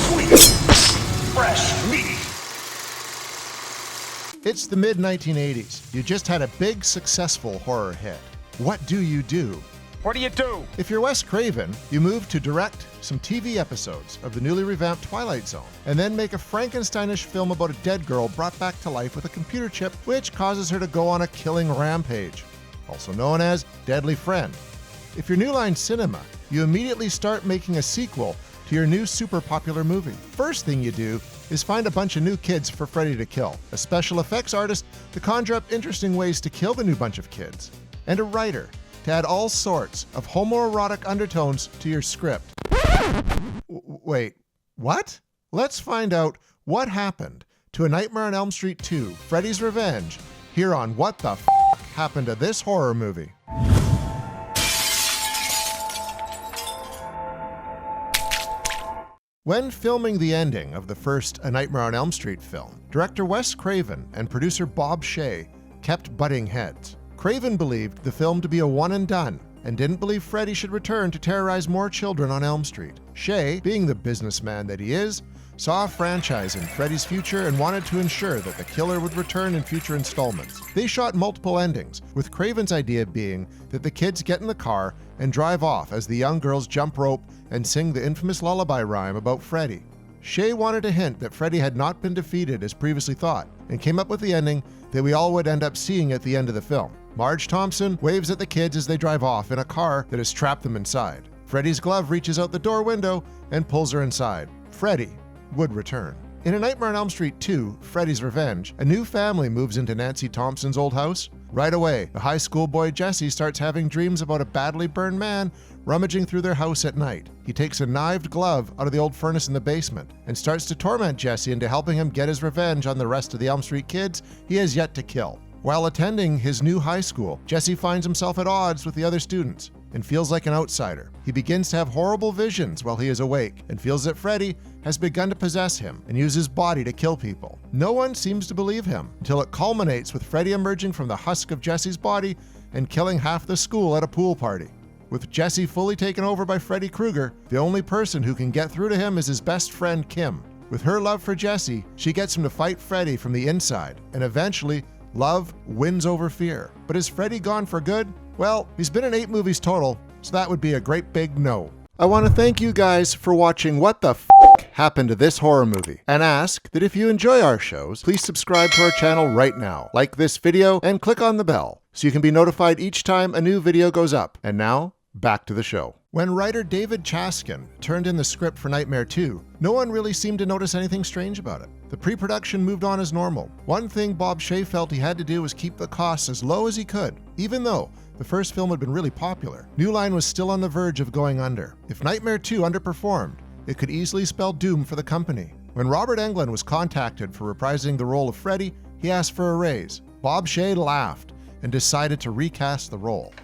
Sweet, fresh meat. It's the mid-1980s. You just had a big, successful horror hit. What do you do? What do you do? If you're Wes Craven, you move to direct some TV episodes of the newly revamped Twilight Zone, and then make a Frankensteinish film about a dead girl brought back to life with a computer chip which causes her to go on a killing rampage, also known as Deadly Friend. If you're New Line Cinema, you immediately start making a sequel to your new super popular movie. First thing you do is find a bunch of new kids for Freddy to kill, a special effects artist to conjure up interesting ways to kill the new bunch of kids, and a writer to add all sorts of homoerotic undertones to your script. Wait, what? Let's find out what happened to A Nightmare on Elm Street 2, Freddy's Revenge, here on What the F*** Happened to This Horror Movie. When filming the ending of the first A Nightmare on Elm Street film, director Wes Craven and producer Bob Shaye kept butting heads. Craven believed the film to be a one and done, and didn't believe Freddy should return to terrorize more children on Elm Street. Shaye, being the businessman that he is, saw a franchise in Freddy's future and wanted to ensure that the killer would return in future installments. They shot multiple endings, with Craven's idea being that the kids get in the car and drive off as the young girls jump rope and sing the infamous lullaby rhyme about Freddy. Shaye wanted to hint that Freddy had not been defeated as previously thought, and came up with the ending that we all would end up seeing at the end of the film. Marge Thompson waves at the kids as they drive off in a car that has trapped them inside. Freddy's glove reaches out the door window and pulls her inside. Freddy would return. In A Nightmare on Elm Street 2, Freddy's Revenge, a new family moves into Nancy Thompson's old house. Right away, the high school boy Jesse starts having dreams about a badly burned man rummaging through their house at night. He takes a knived glove out of the old furnace in the basement and starts to torment Jesse into helping him get his revenge on the rest of the Elm Street kids he has yet to kill. While attending his new high school, Jesse finds himself at odds with the other students and feels like an outsider. He begins to have horrible visions while he is awake and feels that Freddy has begun to possess him and use his body to kill people. No one seems to believe him until it culminates with Freddy emerging from the husk of Jesse's body and killing half the school at a pool party. With Jesse fully taken over by Freddy Krueger, the only person who can get through to him is his best friend Kim. With her love for Jesse, she gets him to fight Freddy from the inside, and eventually, love wins over fear. But is Freddy gone for good? Well, he's been in 8 movies total, so that would be a great big no. I want to thank you guys for watching What the F*** Happened to This Horror Movie, and ask that if you enjoy our shows, please subscribe to our channel right now, like this video, and click on the bell so you can be notified each time a new video goes up. And now, back to the show. When writer David Chaskin turned in the script for Nightmare 2, no one really seemed to notice anything strange about it. The pre-production moved on as normal. One thing Bob Shaye felt he had to do was keep the costs as low as he could. Even though the first film had been really popular, New Line was still on the verge of going under. If Nightmare 2 underperformed, it could easily spell doom for the company. When Robert Englund was contacted for reprising the role of Freddy, he asked for a raise. Bob Shaye laughed and decided to recast the role.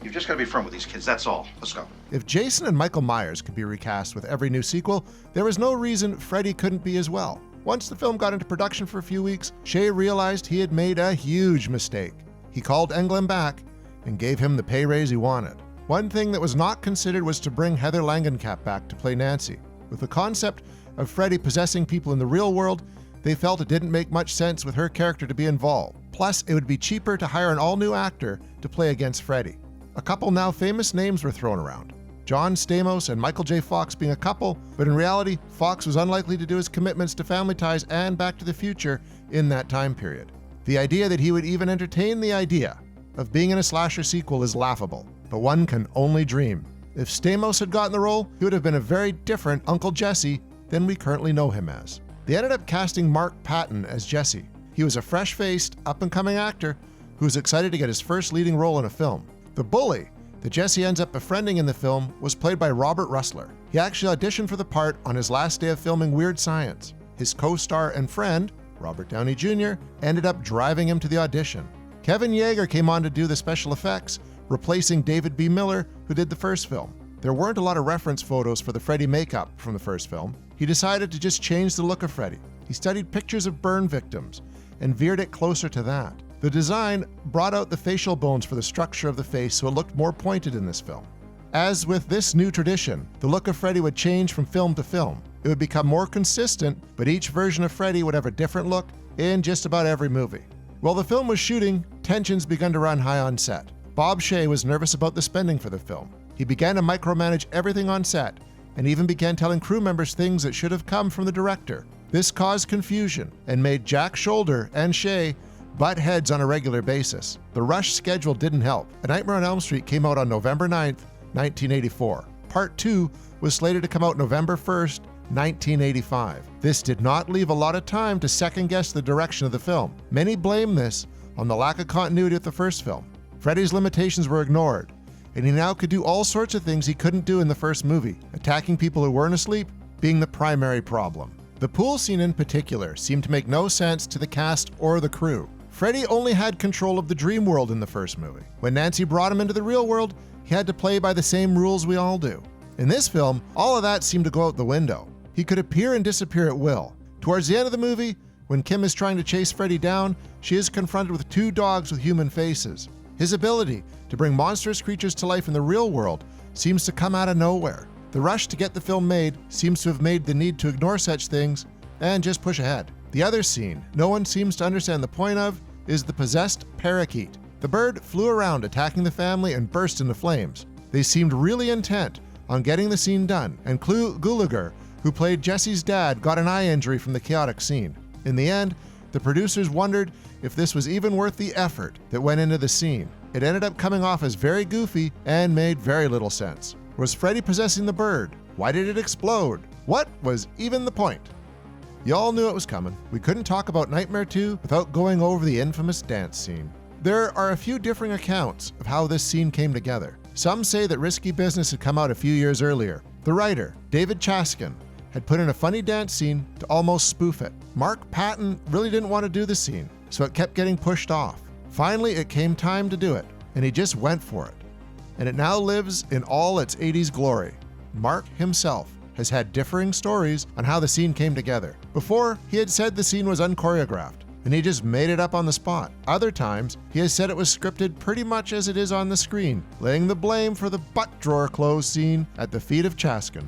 You've just got to be firm with these kids, that's all. Let's go. If Jason and Michael Myers could be recast with every new sequel, there was no reason Freddy couldn't be as well. Once the film got into production for a few weeks, Shaye realized he had made a huge mistake. He called Englund back and gave him the pay raise he wanted. One thing that was not considered was to bring Heather Langenkamp back to play Nancy. With the concept of Freddy possessing people in the real world, they felt it didn't make much sense with her character to be involved. Plus, it would be cheaper to hire an all-new actor to play against Freddy. A couple now famous names were thrown around, John Stamos and Michael J. Fox being a couple, but in reality, Fox was unlikely to do his commitments to Family Ties and Back to the Future in that time period. The idea that he would even entertain the idea of being in a slasher sequel is laughable, but one can only dream. If Stamos had gotten the role, he would have been a very different Uncle Jesse than we currently know him as. They ended up casting Mark Patton as Jesse. He was a fresh-faced, up-and-coming actor who was excited to get his first leading role in a film. The bully that Jesse ends up befriending in the film was played by Robert Rusler. He actually auditioned for the part on his last day of filming Weird Science. His co-star and friend, Robert Downey Jr., ended up driving him to the audition. Kevin Yeager came on to do the special effects, replacing David B. Miller, who did the first film. There weren't a lot of reference photos for the Freddy makeup from the first film. He decided to just change the look of Freddy. He studied pictures of burn victims and veered it closer to that. The design brought out the facial bones for the structure of the face so it looked more pointed in this film. As with this new tradition, the look of Freddy would change from film to film. It would become more consistent, but each version of Freddy would have a different look in just about every movie. While the film was shooting, tensions began to run high on set. Bob Shaye was nervous about the spending for the film. He began to micromanage everything on set, and even began telling crew members things that should have come from the director. This caused confusion and made Jack Sholder and Shaye butt heads on a regular basis. The rush schedule didn't help. A Nightmare on Elm Street came out on November 9th, 1984. Part 2 was slated to come out November 1st, 1985. This did not leave a lot of time to second-guess the direction of the film. Many blame this on the lack of continuity with the first film. Freddy's limitations were ignored, and he now could do all sorts of things he couldn't do in the first movie, attacking people who weren't asleep being the primary problem. The pool scene in particular seemed to make no sense to the cast or the crew. Freddy only had control of the dream world in the first movie. When Nancy brought him into the real world, he had to play by the same rules we all do. In this film, all of that seemed to go out the window. He could appear and disappear at will. Towards the end of the movie, when Kim is trying to chase Freddy down, she is confronted with 2 dogs with human faces. His ability to bring monstrous creatures to life in the real world seems to come out of nowhere. The rush to get the film made seems to have made the need to ignore such things and just push ahead. The other scene no one seems to understand the point of is the possessed parakeet. The bird flew around attacking the family and burst into flames. They seemed really intent on getting the scene done, and Clu Gulager, who played Jesse's dad, got an eye injury from the chaotic scene. In the end, the producers wondered if this was even worth the effort that went into the scene. It ended up coming off as very goofy and made very little sense. Was Freddy possessing the bird? Why did it explode? What was even the point? You all knew it was coming. We couldn't talk about Nightmare 2 without going over the infamous dance scene. There are a few differing accounts of how this scene came together. Some say that Risky Business had come out a few years earlier. The writer, David Chaskin, had put in a funny dance scene to almost spoof it. Mark Patton really didn't want to do the scene, so it kept getting pushed off. Finally, it came time to do it, and he just went for it. And it now lives in all its 80s glory. Mark himself has had differing stories on how the scene came together. Before, he had said the scene was unchoreographed, and he just made it up on the spot. Other times, he has said it was scripted pretty much as it is on the screen, laying the blame for the butt drawer close scene at the feet of Chaskin.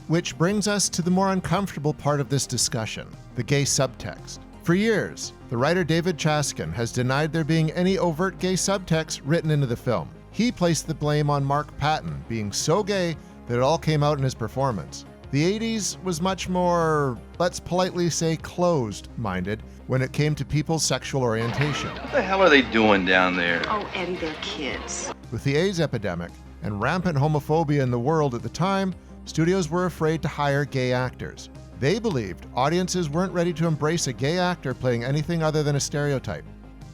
Which brings us to the more uncomfortable part of this discussion, the gay subtext. For years, the writer David Chaskin has denied there being any overt gay subtext written into the film. He placed the blame on Mark Patton being so gay that it all came out in his performance. The 80s was much more, let's politely say, closed-minded when it came to people's sexual orientation. What the hell are they doing down there? Oh, Eddie, they're kids. With the AIDS epidemic and rampant homophobia in the world at the time, studios were afraid to hire gay actors. They believed audiences weren't ready to embrace a gay actor playing anything other than a stereotype.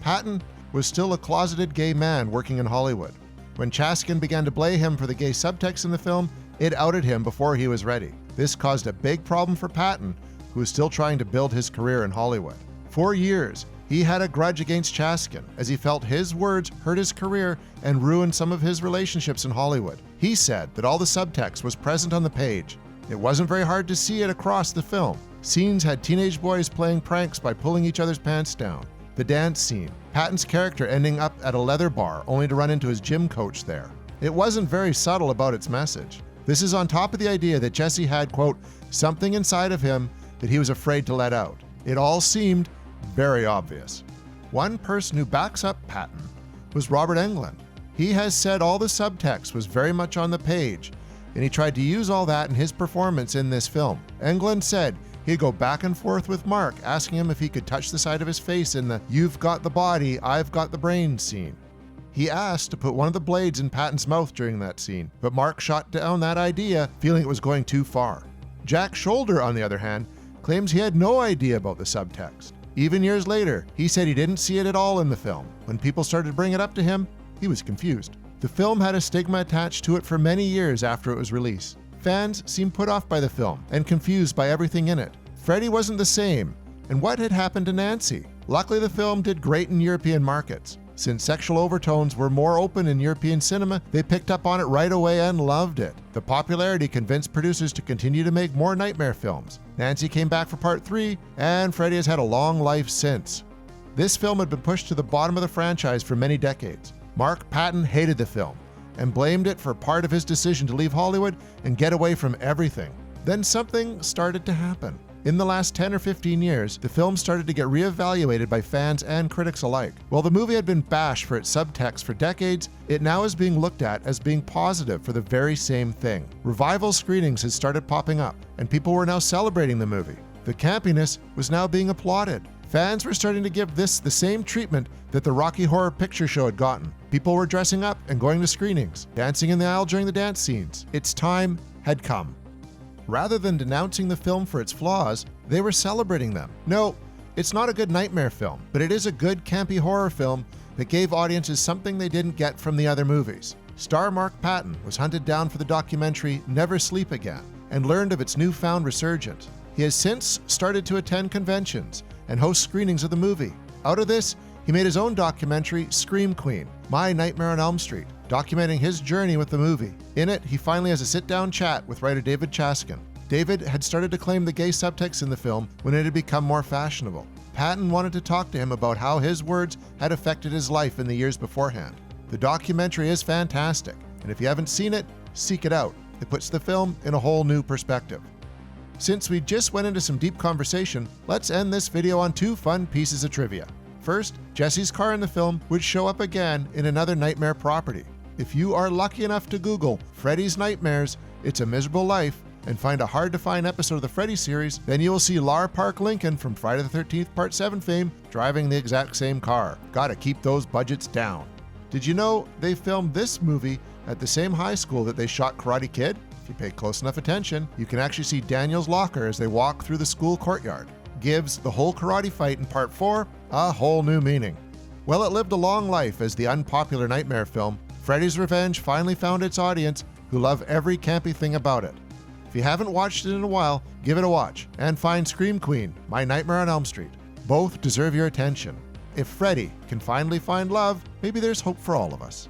Patton was still a closeted gay man working in Hollywood. When Chaskin began to blame him for the gay subtext in the film, it outed him before he was ready. This caused a big problem for Patton, who was still trying to build his career in Hollywood. For years, he had a grudge against Chaskin, as he felt his words hurt his career and ruined some of his relationships in Hollywood. He said that all the subtext was present on the page. It wasn't very hard to see it across the film. Scenes had teenage boys playing pranks by pulling each other's pants down. The dance scene, Patton's character ending up at a leather bar only to run into his gym coach there. It wasn't very subtle about its message. This is on top of the idea that Jesse had, quote, something inside of him that he was afraid to let out. It all seemed very obvious. One person who backs up Patton was Robert Englund. He has said all the subtext was very much on the page, and he tried to use all that in his performance in this film. Englund said he'd go back and forth with Mark, asking him if he could touch the side of his face in the "you've got the body, I've got the brain" scene. He asked to put one of the blades in Patton's mouth during that scene, but Mark shot down that idea, feeling it was going too far. Jack Sholder, on the other hand, claims he had no idea about the subtext. Even years later, he said he didn't see it at all in the film. When people started to bring it up to him, he was confused. The film had a stigma attached to it for many years after it was released. Fans seemed put off by the film and confused by everything in it. Freddy wasn't the same, and what had happened to Nancy? Luckily, the film did great in European markets. Since sexual overtones were more open in European cinema, they picked up on it right away and loved it. The popularity convinced producers to continue to make more Nightmare films. Nancy came back for part 3, and Freddy has had a long life since. This film had been pushed to the bottom of the franchise for many decades. Mark Patton hated the film and blamed it for part of his decision to leave Hollywood and get away from everything. Then something started to happen. In the last 10 or 15 years, the film started to get reevaluated by fans and critics alike. While the movie had been bashed for its subtext for decades, it now is being looked at as being positive for the very same thing. Revival screenings had started popping up, and people were now celebrating the movie. The campiness was now being applauded. Fans were starting to give this the same treatment that the Rocky Horror Picture Show had gotten. People were dressing up and going to screenings, dancing in the aisle during the dance scenes. Its time had come. Rather than denouncing the film for its flaws, they were celebrating them. No, it's not a good nightmare film, but it is a good campy horror film that gave audiences something they didn't get from the other movies. Star Mark Patton was hunted down for the documentary Never Sleep Again and learned of its newfound resurgence. He has since started to attend conventions and host screenings of the movie. Out of this, he made his own documentary, Scream Queen, My Nightmare on Elm Street, documenting his journey with the movie. In it, he finally has a sit-down chat with writer David Chaskin. David had started to claim the gay subtext in the film when it had become more fashionable. Patton wanted to talk to him about how his words had affected his life in the years beforehand. The documentary is fantastic, and if you haven't seen it, seek it out. It puts the film in a whole new perspective. Since we just went into some deep conversation, let's end this video on 2 fun pieces of trivia. First, Jesse's car in the film would show up again in another Nightmare property. If you are lucky enough to Google Freddy's Nightmares, It's a Miserable Life, and find a hard-to-find episode of the Freddy series, then you will see Lar Park Lincoln from Friday the 13th Part 7 fame driving the exact same car. Gotta keep those budgets down. Did you know they filmed this movie at the same high school that they shot Karate Kid? If you pay close enough attention, you can actually see Daniel's locker as they walk through the school courtyard. Gives the whole karate fight in Part 4 a whole new meaning. Well, it lived a long life as the unpopular Nightmare film. Freddy's Revenge finally found its audience who love every campy thing about it. If you haven't watched it in a while, give it a watch and find Scream Queen, My Nightmare on Elm Street. Both deserve your attention. If Freddy can finally find love, maybe there's hope for all of us.